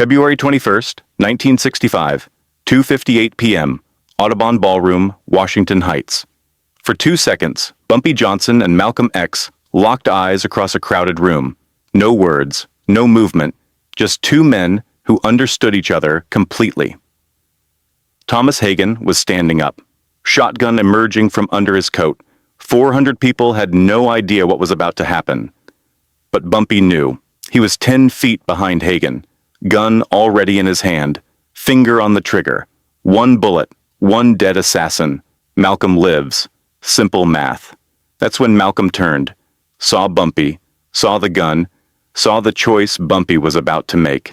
February 21st, 1965, 2:58 p.m., Audubon Ballroom, Washington Heights. For 2 seconds, Bumpy Johnson and Malcolm X locked eyes across a crowded room. No words, no movement, just two men who understood each other completely. Thomas Hagen was standing up, shotgun emerging from under his coat. 400 people had no idea what was about to happen. But Bumpy knew. He was 10 feet behind Hagen, gun already in his hand, finger on the trigger. One bullet, one dead assassin. Malcolm lives. Simple math. That's when Malcolm turned, saw Bumpy, saw the gun, saw the choice Bumpy was about to make.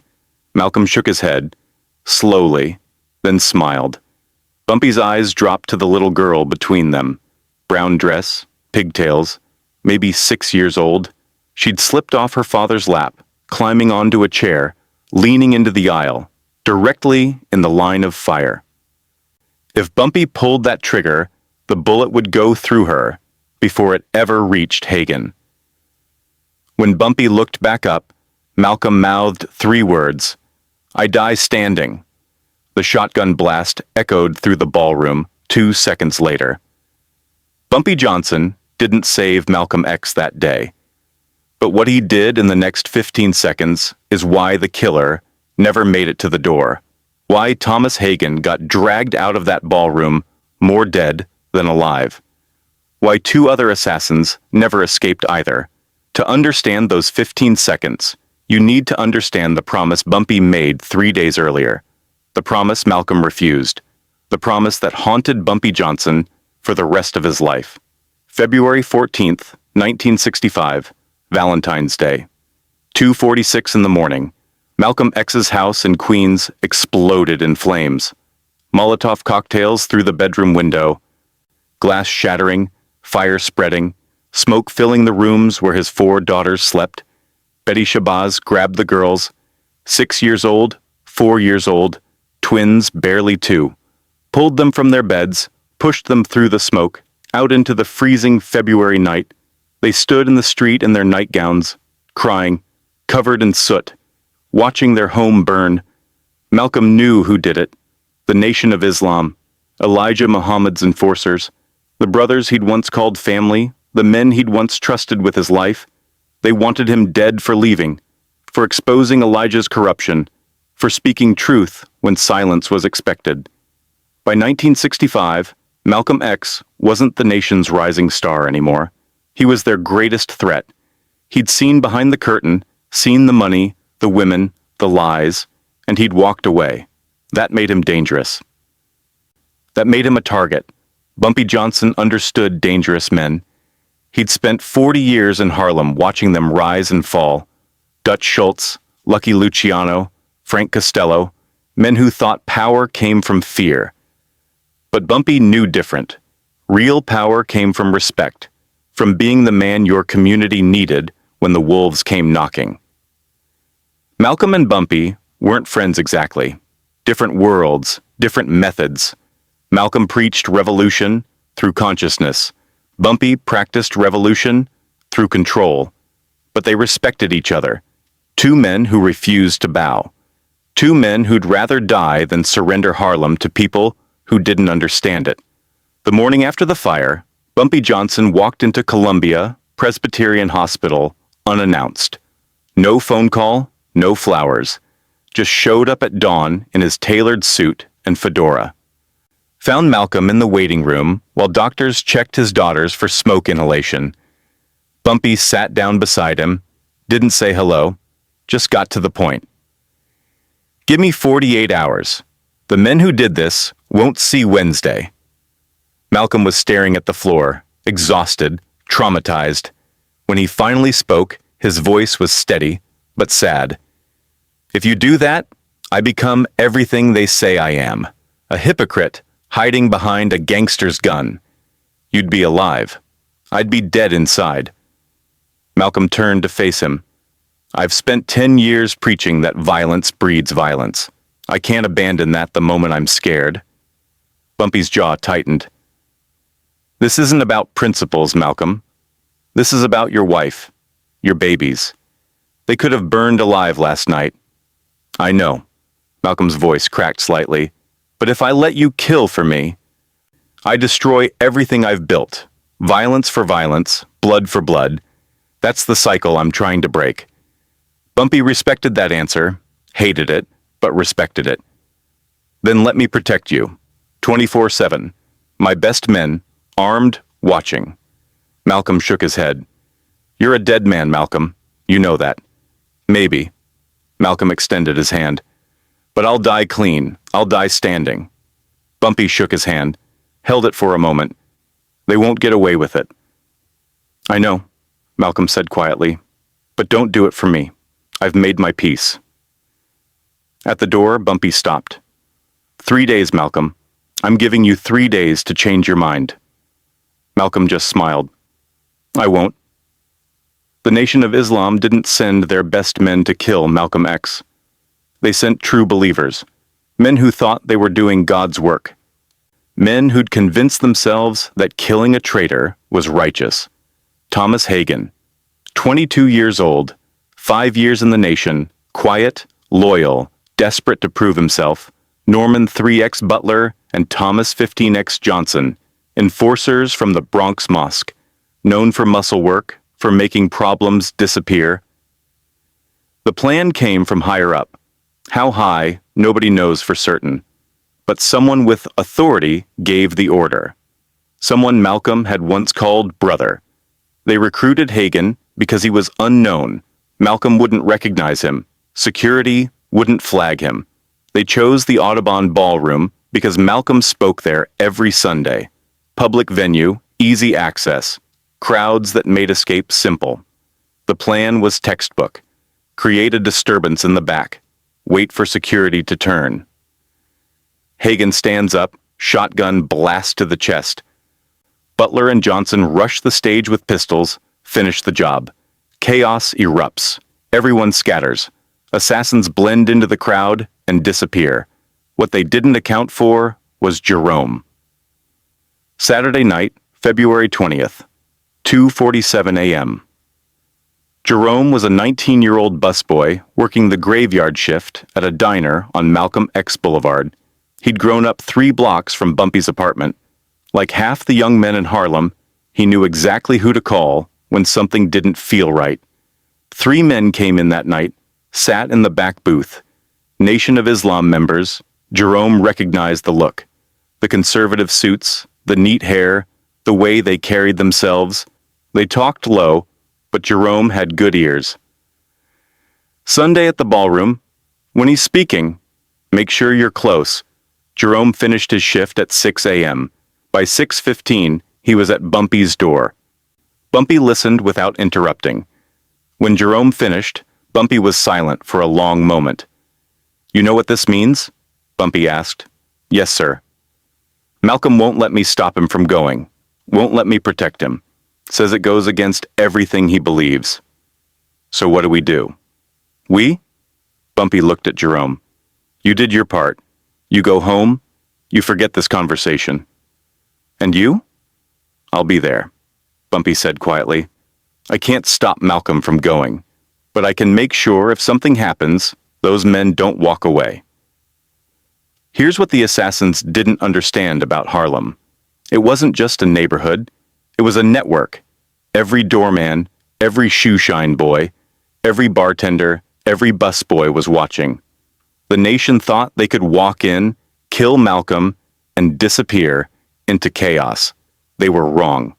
Malcolm shook his head, slowly, then smiled. Bumpy's eyes dropped to the little girl between them. Brown dress, pigtails, maybe 6 years old. She'd slipped off her father's lap, climbing onto a chair, leaning into the aisle, directly in the line of fire. If Bumpy pulled that trigger, the bullet would go through her before it ever reached Hagen. When Bumpy looked back up, Malcolm mouthed 3 words, "I die standing." The shotgun blast echoed through the ballroom 2 seconds later. Bumpy Johnson didn't save Malcolm X that day. But what he did in the next 15 seconds is why the killer never made it to the door. Why Thomas Hagen got dragged out of that ballroom more dead than alive. Why 2 other assassins never escaped either. To understand those 15 seconds, you need to understand the promise Bumpy made 3 days earlier. The promise Malcolm refused. The promise that haunted Bumpy Johnson for the rest of his life. February 14th, 1965, Valentine's Day. 2:46 in the morning. Malcolm X's house in Queens exploded in flames. Molotov cocktails through the bedroom window. Glass shattering, fire spreading, smoke filling the rooms where his 4 daughters slept. Betty Shabazz grabbed the girls, 6 years old, 4 years old, twins barely 2, pulled them from their beds, pushed them through the smoke, out into the freezing February night. They stood in the street in their nightgowns, crying, covered in soot, watching their home burn. Malcolm knew who did it. The Nation of Islam, Elijah Muhammad's enforcers, the brothers he'd once called family, the men he'd once trusted with his life. They wanted him dead for leaving, for exposing Elijah's corruption, for speaking truth when silence was expected. By 1965, Malcolm X wasn't the nation's rising star anymore. He was their greatest threat. He'd seen behind the curtain, seen the money, the women, the lies, and he'd walked away. That made him dangerous. That made him a target. Bumpy Johnson understood dangerous men. He'd spent 40 years in Harlem watching them rise and fall. Dutch Schultz, Lucky Luciano, Frank Costello, men who thought power came from fear. But Bumpy knew different. Real power came from respect, from being the man your community needed when the wolves came knocking. Malcolm and Bumpy weren't friends exactly. Different worlds, different methods. Malcolm preached revolution through consciousness. Bumpy practiced revolution through control. But they respected each other. 2 men who refused to bow. 2 men who'd rather die than surrender Harlem to people who didn't understand it. The morning after the fire, Bumpy Johnson walked into Columbia Presbyterian Hospital unannounced. No phone call, no flowers. Just showed up at dawn in his tailored suit and fedora. Found Malcolm in the waiting room while doctors checked his daughters for smoke inhalation. Bumpy sat down beside him, didn't say hello, just got to the point. "Give me 48 hours. The men who did this won't see Wednesday." Malcolm was staring at the floor, exhausted, traumatized. When he finally spoke, his voice was steady, but sad. "If you do that, I become everything they say I am. A hypocrite, hiding behind a gangster's gun. You'd be alive. I'd be dead inside." Malcolm turned to face him. "I've spent 10 years preaching that violence breeds violence. I can't abandon that the moment I'm scared." Bumpy's jaw tightened. "This isn't about principles, Malcolm. This is about your wife, your babies. They could have burned alive last night. I know. Malcolm's voice cracked slightly. But if I let you kill for me, I destroy everything I've built. Violence for violence, blood for blood. That's the cycle I'm trying to break. Bumpy respected that answer, hated it, but respected it. Then let me protect you. 24/7. My best men, armed, watching. Malcolm shook his head. You're a dead man, Malcolm. You know that. Maybe. Malcolm extended his hand. But I'll die clean. I'll die standing. Bumpy shook his hand, held it for a moment. They won't get away with it. I know, Malcolm said quietly, but don't do it for me. I've made my peace. At the door, Bumpy stopped. 3 days, Malcolm. I'm giving you 3 days to change your mind. Malcolm just smiled. I won't. The Nation of Islam didn't send their best men to kill Malcolm X. They sent true believers, men who thought they were doing God's work, men who'd convinced themselves that killing a traitor was righteous. Thomas Hagen, 22 years old, 5 years in the nation, quiet, loyal, desperate to prove himself, Norman 3X Butler and Thomas 15X Johnson, enforcers from the Bronx Mosque, known for muscle work, for making problems disappear. The plan came from higher up. How high, nobody knows for certain. But someone with authority gave the order. Someone Malcolm had once called brother. They recruited Hagen because he was unknown. Malcolm wouldn't recognize him. Security wouldn't flag him. They chose the Audubon Ballroom because Malcolm spoke there every Sunday. Public venue, easy access, crowds that made escape simple. The plan was textbook. Create a disturbance in the back. Wait for security to turn. Hagen stands up, shotgun blast to the chest. Butler and Johnson rush the stage with pistols, finish the job. Chaos erupts. Everyone scatters. Assassins blend into the crowd and disappear. What they didn't account for was Jerome. Saturday night, February 20th, 2:47 a.m. Jerome was a 19-year-old busboy working the graveyard shift at a diner on Malcolm X Boulevard. He'd grown up 3 blocks from Bumpy's apartment. Like half the young men in Harlem, he knew exactly who to call when something didn't feel right. 3 men came in that night, sat in the back booth. Nation of Islam members. Jerome recognized the look. The conservative suits, the neat hair, the way they carried themselves. They talked low, but Jerome had good ears. Sunday at the ballroom. When he's speaking, make sure you're close. Jerome finished his shift at 6 a.m. By 6:15, he was at Bumpy's door. Bumpy listened without interrupting. When Jerome finished, Bumpy was silent for a long moment. You know what this means? Bumpy asked. Yes, sir. Malcolm won't let me stop him from going. Won't let me protect him. Says it goes against everything he believes. So what do we do? We? Bumpy looked at Jerome. You did your part. You go home. You forget this conversation. And you? I'll be there, Bumpy said quietly. I can't stop Malcolm from going, but I can make sure if something happens, those men don't walk away. Here's what the assassins didn't understand about Harlem. It wasn't just a neighborhood. It was a network. Every doorman, every shoeshine boy, every bartender, every busboy was watching. The nation thought they could walk in, kill Malcolm, and disappear into chaos. They were wrong.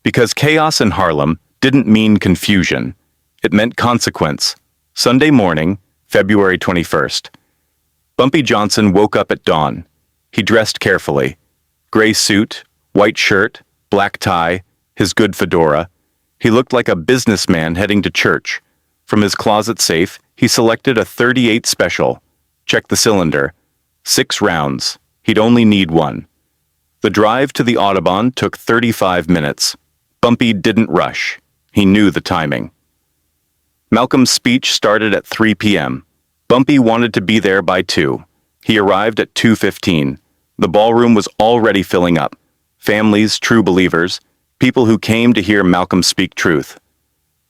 Because chaos in Harlem didn't mean confusion. It meant consequence. Sunday morning, February 21st. Bumpy Johnson woke up at dawn. He dressed carefully. Gray suit, white shirt, black tie, his good fedora. He looked like a businessman heading to church. From his closet safe, he selected a .38 special. Checked the cylinder. 6 rounds. He'd only need 1. The drive to the Audubon took 35 minutes. Bumpy didn't rush. He knew the timing. Malcolm's speech started at 3 p.m. Bumpy wanted to be there by 2. He arrived at 2:15. The ballroom was already filling up. Families, true believers, people who came to hear Malcolm speak truth.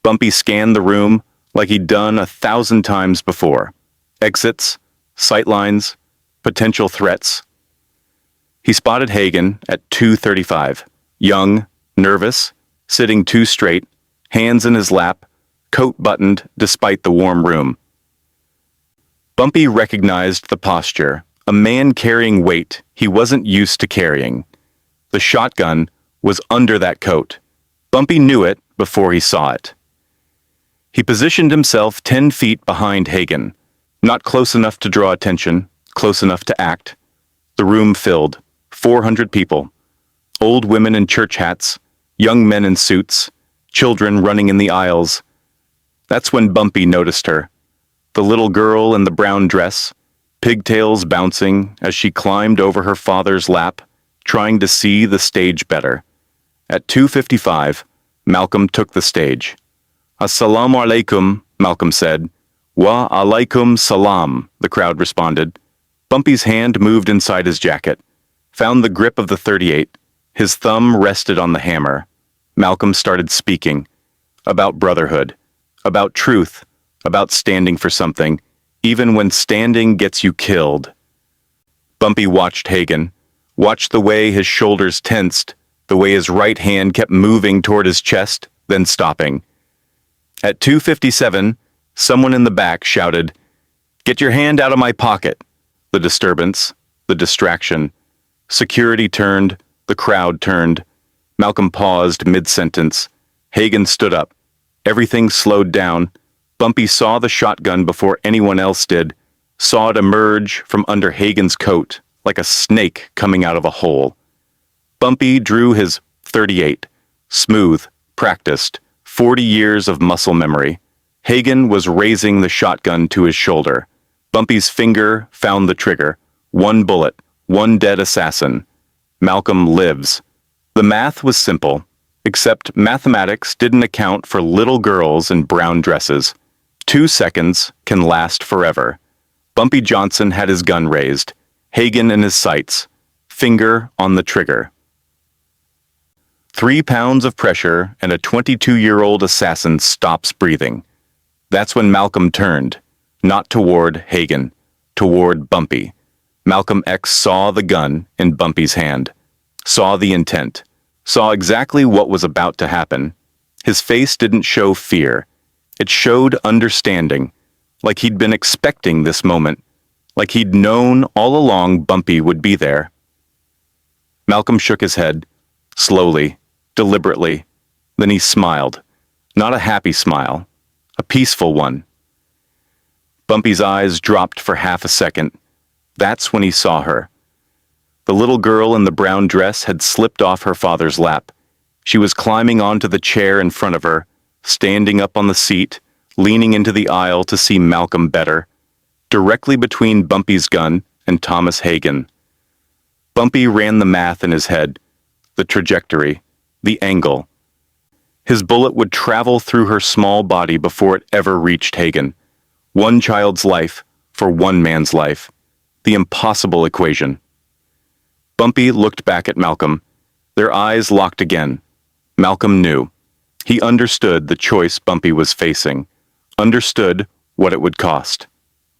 Bumpy scanned the room like he'd done 1,000 times before. exits, sightlines, potential threats. He spotted Hagen at 2:35, young, nervous, sitting too straight, hands in his lap, coat buttoned despite the warm room. Bumpy recognized the posture, a man carrying weight he wasn't used to carrying. The shotgun was under that coat. Bumpy knew it before he saw it. He positioned himself 10 feet behind Hagen, not close enough to draw attention, close enough to act. The room filled, 400 people, old women in church hats, young men in suits, children running in the aisles. That's when Bumpy noticed her. The little girl in the brown dress, pigtails bouncing as she climbed over her father's lap, trying to see the stage better. At 2:55, Malcolm took the stage. "Assalamu alaikum," Malcolm said. "Wa alaikum salam," the crowd responded. Bumpy's hand moved inside his jacket, found the grip of the .38. His thumb rested on the hammer. Malcolm started speaking. About brotherhood. About truth. About standing for something, even when standing gets you killed. Bumpy watched Hagen, watched the way his shoulders tensed, the way his right hand kept moving toward his chest, then stopping. At 2:57, someone in the back shouted, "Get your hand out of my pocket!" The disturbance, the distraction. Security turned, the crowd turned. Malcolm paused mid-sentence. Hagen stood up. Everything slowed down. Bumpy saw the shotgun before anyone else did, saw it emerge from under Hagen's coat like a snake coming out of a hole. Bumpy drew his .38, smooth, practiced, 40 years of muscle memory. Hagen was raising the shotgun to his shoulder. Bumpy's finger found the trigger. One bullet, one dead assassin. Malcolm lives. The math was simple, except mathematics didn't account for little girls in brown dresses. 2 seconds can last forever. Bumpy Johnson had his gun raised, Hagen in his sights, finger on the trigger. 3 pounds of pressure and a 22-year-old assassin stops breathing. That's when Malcolm turned, not toward Hagen, toward Bumpy. Malcolm X saw the gun in Bumpy's hand, saw the intent, saw exactly what was about to happen. His face didn't show fear. It showed understanding, like he'd been expecting this moment, like he'd known all along Bumpy would be there. Malcolm shook his head, slowly, deliberately. Then he smiled. Not a happy smile, a peaceful one. Bumpy's eyes dropped for half a second. That's when he saw her. The little girl in the brown dress had slipped off her father's lap. She was climbing onto the chair in front of her, standing up on the seat, leaning into the aisle to see Malcolm better, directly between Bumpy's gun and Thomas Hagen. Bumpy ran the math in his head, the trajectory, the angle. His bullet would travel through her small body before it ever reached Hagen. One child's life for one man's life. The impossible equation. Bumpy looked back at Malcolm. Their eyes locked again. Malcolm knew. He understood the choice Bumpy was facing. Understood what it would cost.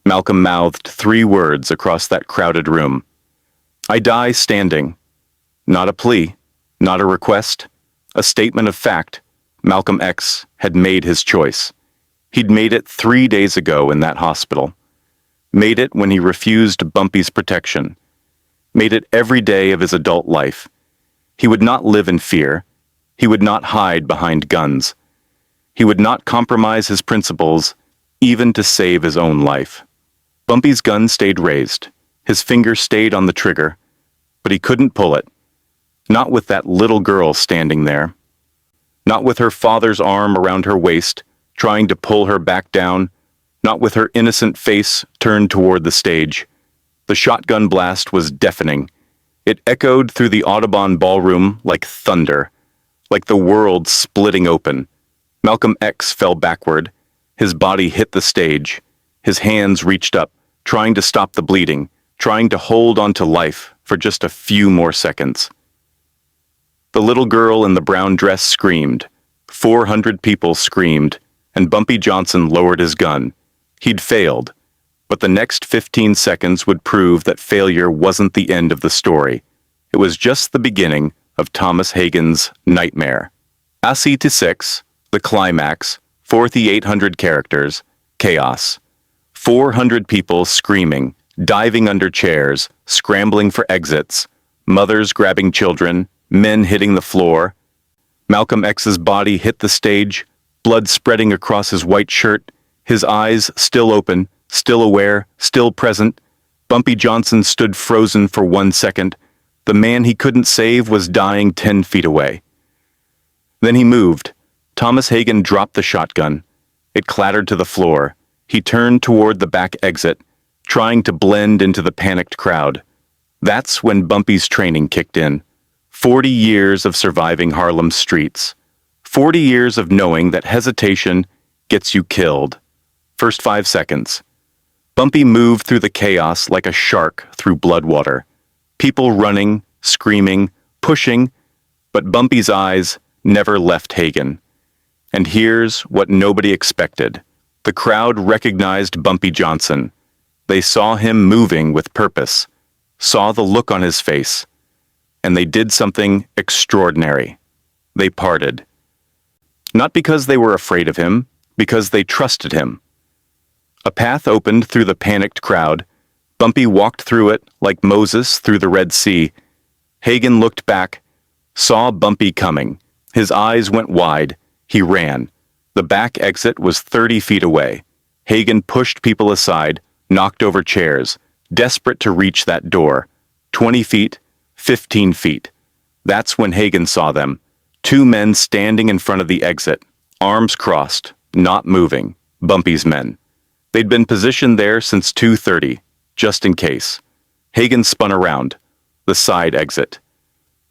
Malcolm mouthed 3 words across that crowded room. "I die standing." Not a plea, not a request, a statement of fact. Malcolm X had made his choice. He'd made it 3 days ago in that hospital. Made it when he refused Bumpy's protection. Made it every day of his adult life. He would not live in fear. He would not hide behind guns. He would not compromise his principles, even to save his own life. Bumpy's gun stayed raised. His finger stayed on the trigger, but he couldn't pull it. Not with that little girl standing there. Not with her father's arm around her waist, trying to pull her back down. Not with her innocent face turned toward the stage. The shotgun blast was deafening. It echoed through the Audubon ballroom like thunder, like the world splitting open. Malcolm X fell backward. His body hit the stage. His hands reached up, trying to stop the bleeding, trying to hold on to life for just a few more seconds. The little girl in the brown dress screamed. 400 people screamed, and Bumpy Johnson lowered his gun. He'd failed, But the next 15 seconds would prove that failure wasn't the end of the story. It was just the beginning of Thomas Hagen's nightmare. AC-6, the climax, 4,800 characters, chaos. 400 people screaming, diving under chairs, scrambling for exits, mothers grabbing children, men hitting the floor. Malcolm X's body hit the stage, blood spreading across his white shirt, his eyes still open, still aware, still present. Bumpy Johnson stood frozen for 1 second. The man he couldn't save was dying 10 feet away. Then he moved. Thomas Hagen dropped the shotgun. It clattered to the floor. He turned toward the back exit, trying to blend into the panicked crowd. That's when Bumpy's training kicked in. 40 years of surviving Harlem's streets. 40 years of knowing that hesitation gets you killed. First 5 seconds. Bumpy moved through the chaos like a shark through bloodwater. People running, screaming, pushing, but Bumpy's eyes never left Hagen. And here's what nobody expected. The crowd recognized Bumpy Johnson. They saw him moving with purpose, saw the look on his face, and they did something extraordinary. They parted. Not because they were afraid of him, because they trusted him. A path opened through the panicked crowd. Bumpy walked through it like Moses through the Red Sea. Hagen looked back, saw Bumpy coming. His eyes went wide. He ran. The back exit was 30 feet away. Hagen pushed people aside, knocked over chairs, desperate to reach that door. 20 feet, 15 feet. That's when Hagen saw them. 2 men standing in front of the exit, arms crossed, not moving. Bumpy's men. They'd been positioned there since 2:30, just in case. Hagen spun around. The side exit.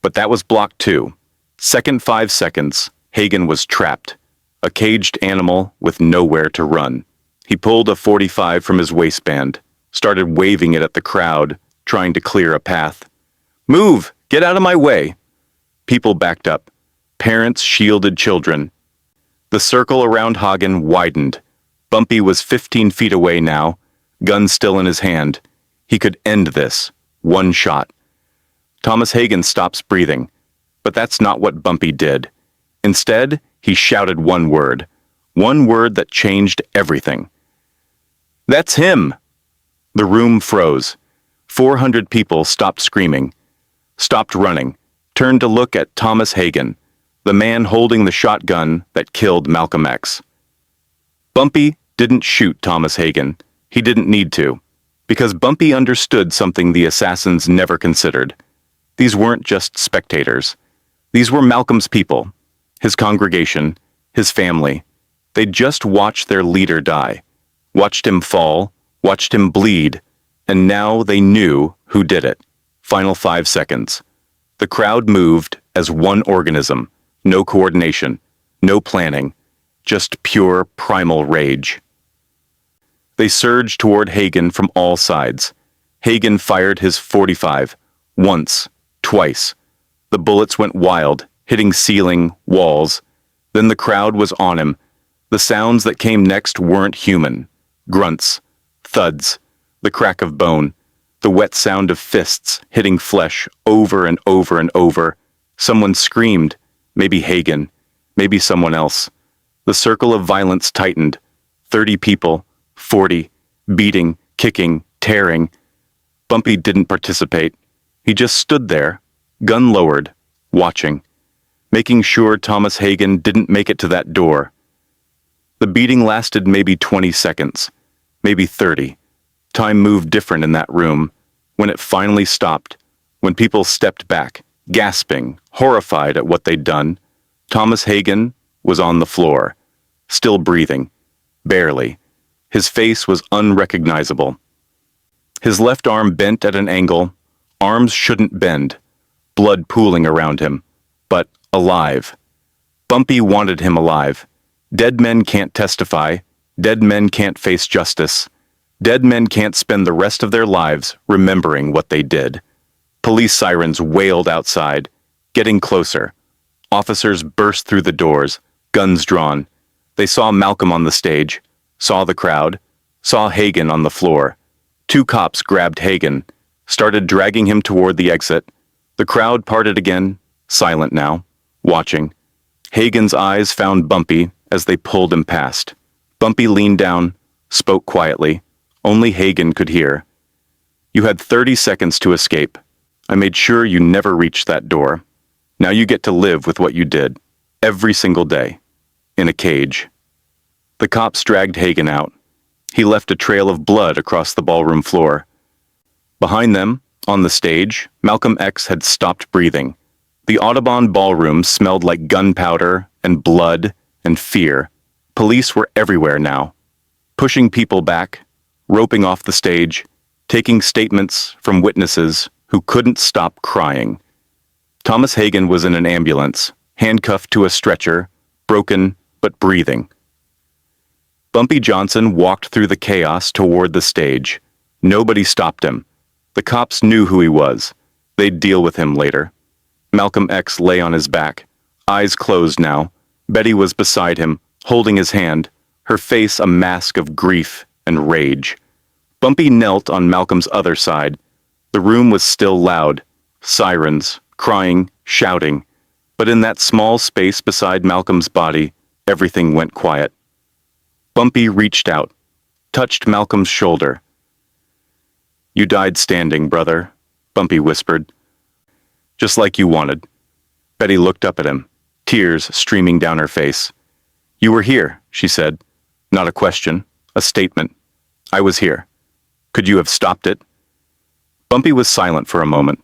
But that was blocked too. Second 5 seconds, Hagen was trapped. A caged animal with nowhere to run. He pulled a .45 from his waistband, started waving it at the crowd, trying to clear a path. "Move! Get out of my way!" People backed up. Parents shielded children. The circle around Hagen widened. Bumpy was 15 feet away now, gun still in his hand. He could end this. 1 shot. Thomas Hagen stops breathing. But that's not what Bumpy did. Instead, he shouted one word that changed everything. "That's him!" The room froze. 400 people stopped screaming, stopped running, turned to look at Thomas Hagen, the man holding the shotgun that killed Malcolm X. Bumpy didn't shoot Thomas Hagen. He didn't need to, because Bumpy understood something the assassins never considered. These weren't just spectators. These were Malcolm's people, his congregation, his family. They'd just watched their leader die, watched him fall, watched him bleed, and now they knew who did it. Final 5 seconds. The crowd moved as one organism, no coordination, no planning, just pure primal rage. They surged toward Hagen from all sides. Hagen fired his .45, once, twice. The bullets went wild, hitting ceiling, walls. Then the crowd was on him. The sounds that came next weren't human. Grunts, thuds, the crack of bone, the wet sound of fists hitting flesh over and over and over. Someone screamed, maybe Hagen, maybe someone else. The circle of violence tightened. 30 people, 40, beating, kicking, tearing. Bumpy didn't participate. He just stood there, gun lowered, watching, making sure Thomas Hagen didn't make it to that door. The beating lasted maybe 20 seconds, maybe 30. Time moved different in that room. When it finally stopped, when people stepped back, gasping, horrified at what they'd done, Thomas Hagen was on the floor, still breathing, barely. His face was unrecognizable. His left arm bent at an angle. Arms shouldn't bend. Blood pooling around him, but alive. Bumpy wanted him alive. Dead men can't testify. Dead men can't face justice. Dead men can't spend the rest of their lives remembering what they did. Police sirens wailed outside, getting closer. Officers burst through the doors, guns drawn. They saw Malcolm on the stage, saw the crowd, saw Hagen on the floor. Two cops grabbed Hagen, started dragging him toward the exit. The crowd parted again, silent now, watching. Hagen's eyes found Bumpy as they pulled him past. Bumpy leaned down, spoke quietly. Only Hagen could hear. "You had 30 seconds to escape. I made sure you never reached that door. Now you get to live with what you did, every single day, in a cage." The cops dragged Hagen out. He left a trail of blood across the ballroom floor. Behind them, on the stage, Malcolm X had stopped breathing. The Audubon ballroom smelled like gunpowder and blood and fear. Police were everywhere now, pushing people back, roping off the stage, taking statements from witnesses who couldn't stop crying. Thomas Hagen was in an ambulance, handcuffed to a stretcher, broken but breathing. Bumpy Johnson walked through the chaos toward the stage. Nobody stopped him. The cops knew who he was. They'd deal with him later. Malcolm X lay on his back, eyes closed now. Betty was beside him, holding his hand, her face a mask of grief and rage. Bumpy knelt on Malcolm's other side. The room was still loud. Sirens, crying, shouting. But in that small space beside Malcolm's body, everything went quiet. Bumpy reached out, touched Malcolm's shoulder. "You died standing, brother," Bumpy whispered. "Just like you wanted." Betty looked up at him, tears streaming down her face. "You were here," she said. "Not a question, a statement. I was here. Could you have stopped it?" Bumpy was silent for a moment.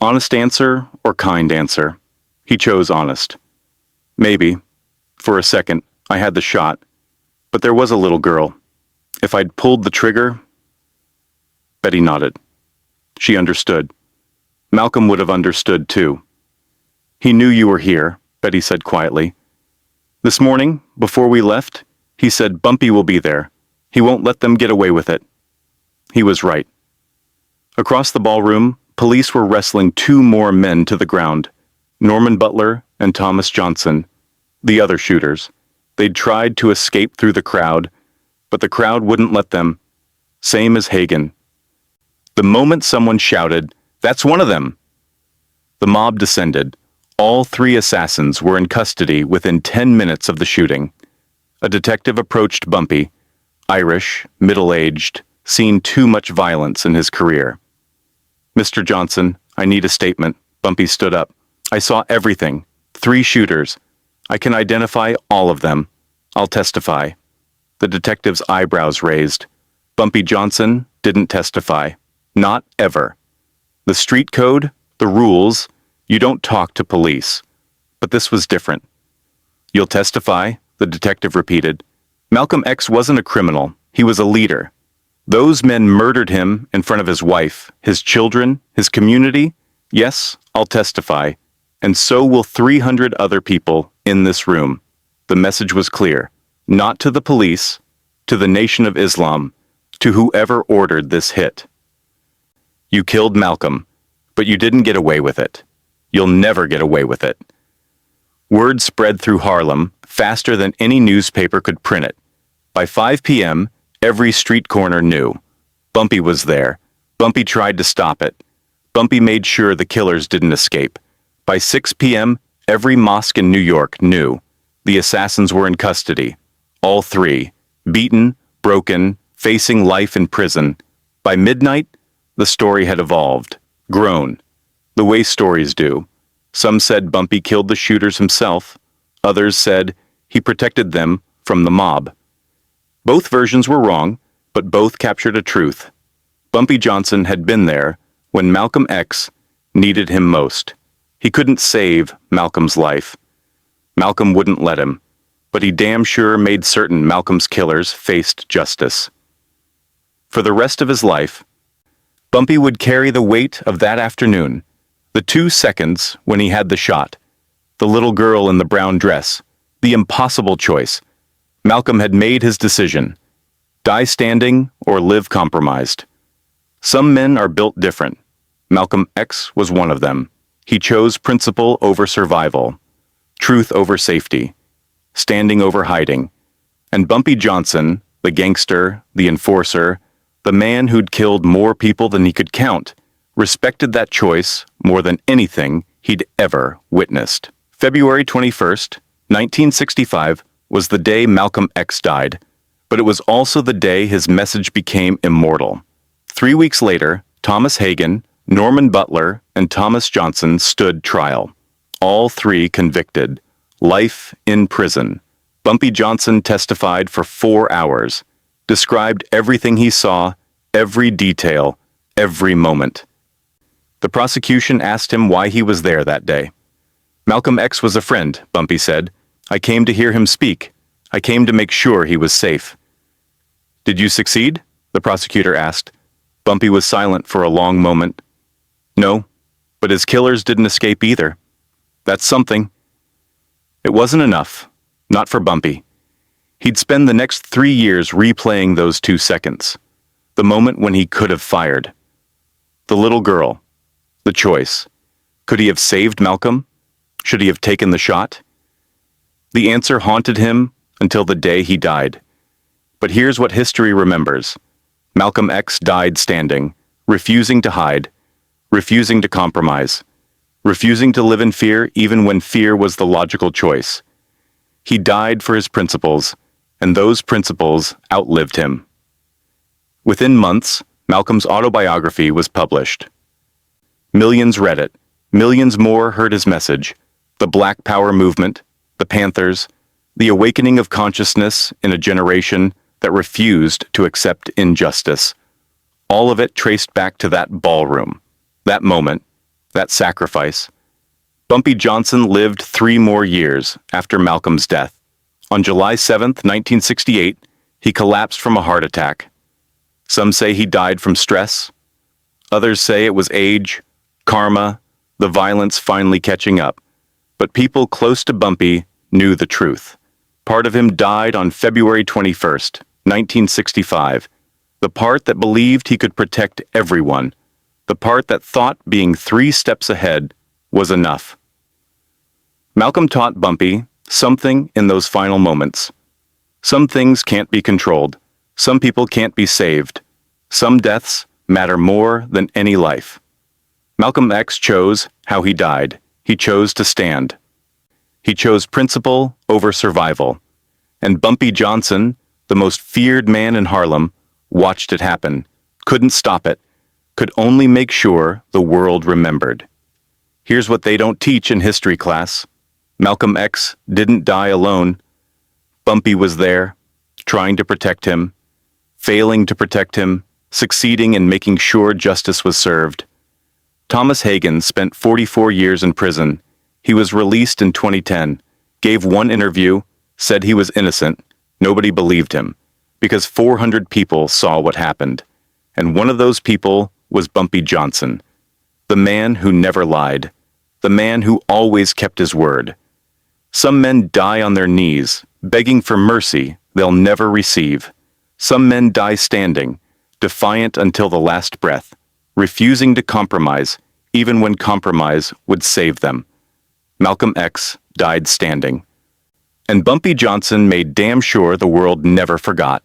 Honest answer or kind answer? He chose honest. "Maybe. For a second, I had the shot. But there was a little girl. If I'd pulled the trigger..." Betty nodded. She understood. Malcolm would have understood too. "He knew you were here," Betty said quietly. "This morning, before we left, he said Bumpy will be there. He won't let them get away with it." He was right. Across the ballroom, police were wrestling two more men to the ground, Norman Butler and Thomas Johnson, the other shooters. They'd tried to escape through the crowd, but the crowd wouldn't let them. Same as Hagen. The moment someone shouted, "That's one of them!" the mob descended. All three assassins were in custody within 10 minutes of the shooting. A detective approached Bumpy, Irish, middle-aged, seen too much violence in his career. "Mr. Johnson, I need a statement." Bumpy stood up. "I saw everything. 3 shooters. I can identify all of them. I'll testify." The detective's eyebrows raised. Bumpy Johnson didn't testify. Not ever. The street code, the rules, you don't talk to police. But this was different. "You'll testify," the detective repeated. Malcolm X wasn't a criminal. He was a leader. Those men murdered him in front of his wife, his children, his community. Yes, I'll testify. And so will 300 other people in this room. The message was clear. Not to the police, to the Nation of Islam, to whoever ordered this hit. You killed Malcolm, but you didn't get away with it. You'll never get away with it. Word spread through Harlem faster than any newspaper could print it. By 5 p.m., every street corner knew. Bumpy was there. Bumpy tried to stop it. Bumpy made sure the killers didn't escape. By 6 p.m., every mosque in New York knew. The assassins were in custody. All 3, beaten, broken, facing life in prison. By midnight, the story had evolved, grown, the way stories do. Some said Bumpy killed the shooters himself. Others said he protected them from the mob. Both versions were wrong, but both captured a truth. Bumpy Johnson had been there when Malcolm X needed him most. He couldn't save Malcolm's life. Malcolm wouldn't let him, but he damn sure made certain Malcolm's killers faced justice. For the rest of his life, Bumpy would carry the weight of that afternoon, the 2 seconds when he had the shot, the little girl in the brown dress, the impossible choice. Malcolm had made his decision. Die standing or live compromised. Some men are built different. Malcolm X was one of them. He chose principle over survival, truth over safety, standing over hiding. And Bumpy Johnson the gangster, the enforcer, the man who'd killed more people than he could count, respected that choice more than anything he'd ever witnessed. February 21st, 1965 was the day Malcolm X died, but it was also the day his message became immortal. 3 weeks later, Thomas Hagen, Norman Butler, and Thomas Johnson stood trial. All three convicted. Life in prison. Bumpy Johnson testified for 4 hours, described everything he saw, every detail, every moment. The prosecution asked him why he was there that day. Malcolm X was a friend, Bumpy said. I came to hear him speak. I came to make sure he was safe. Did you succeed? The prosecutor asked. Bumpy was silent for a long moment. No, but his killers didn't escape either. That's something. It wasn't enough. Not for Bumpy. He'd spend the next 3 years replaying those 2 seconds. The moment when he could have fired. The little girl. The choice. Could he have saved Malcolm? Should he have taken the shot? The answer haunted him until the day he died. But here's what history remembers. Malcolm X died standing, refusing to hide, refusing to compromise, refusing to live in fear even when fear was the logical choice. He died for his principles, and those principles outlived him. Within months, Malcolm's autobiography was published. Millions read it. Millions more heard his message. The Black Power movement, the Panthers, the awakening of consciousness in a generation that refused to accept injustice. All of it traced back to that ballroom, that moment, that sacrifice. Bumpy Johnson lived 3 more years after Malcolm's death. On July 7, 1968, he collapsed from a heart attack. Some say he died from stress. Others say it was age, karma, the violence finally catching up. But people close to Bumpy knew the truth. Part of him died on February 21st, 1965. The part that believed he could protect everyone. The part that thought being 3 steps ahead was enough. Malcolm taught Bumpy something in those final moments. Some things can't be controlled. Some people can't be saved. Some deaths matter more than any life. Malcolm X chose how he died. He chose to stand. He chose principle over survival. And Bumpy Johnson, the most feared man in Harlem, watched it happen, couldn't stop it, could only make sure the world remembered. Here's what they don't teach in history class. Malcolm X didn't die alone. Bumpy was there, trying to protect him, failing to protect him, succeeding in making sure justice was served. Thomas Hagen spent 44 years in prison. He was released in 2010, gave one interview, said he was innocent. Nobody believed him, because 400 people saw what happened. And one of those people was Bumpy Johnson, the man who never lied, the man who always kept his word. Some men die on their knees, begging for mercy they'll never receive. Some men die standing, defiant until the last breath, refusing to compromise, even when compromise would save them. Malcolm X died standing. And Bumpy Johnson made damn sure the world never forgot.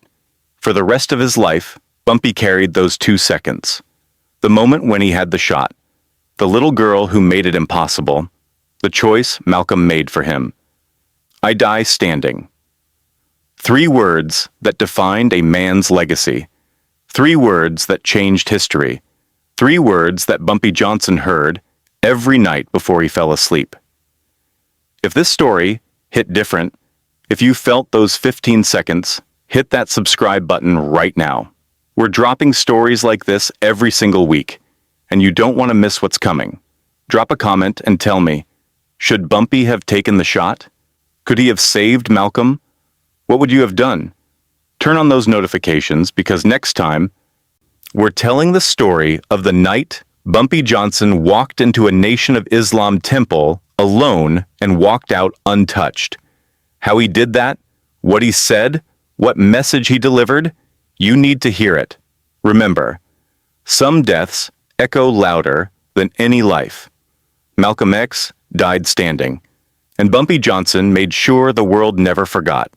For the rest of his life, Bumpy carried those 2 seconds. The moment when he had the shot. The little girl who made it impossible. The choice Malcolm made for him. I die standing. 3 words that defined a man's legacy. 3 words that changed history. 3 words that Bumpy Johnson heard every night before he fell asleep. If this story hit different, if you felt those 15 seconds, hit that subscribe button right now. We're dropping stories like this every single week, and you don't want to miss what's coming. Drop a comment and tell me, should Bumpy have taken the shot? Could he have saved Malcolm? What would you have done? Turn on those notifications because next time, we're telling the story of the night Bumpy Johnson walked into a Nation of Islam temple alone and walked out untouched. How he did that, what he said, what message he delivered, you need to hear it. Remember, some deaths echo louder than any life. Malcolm X died standing, and Bumpy Johnson made sure the world never forgot.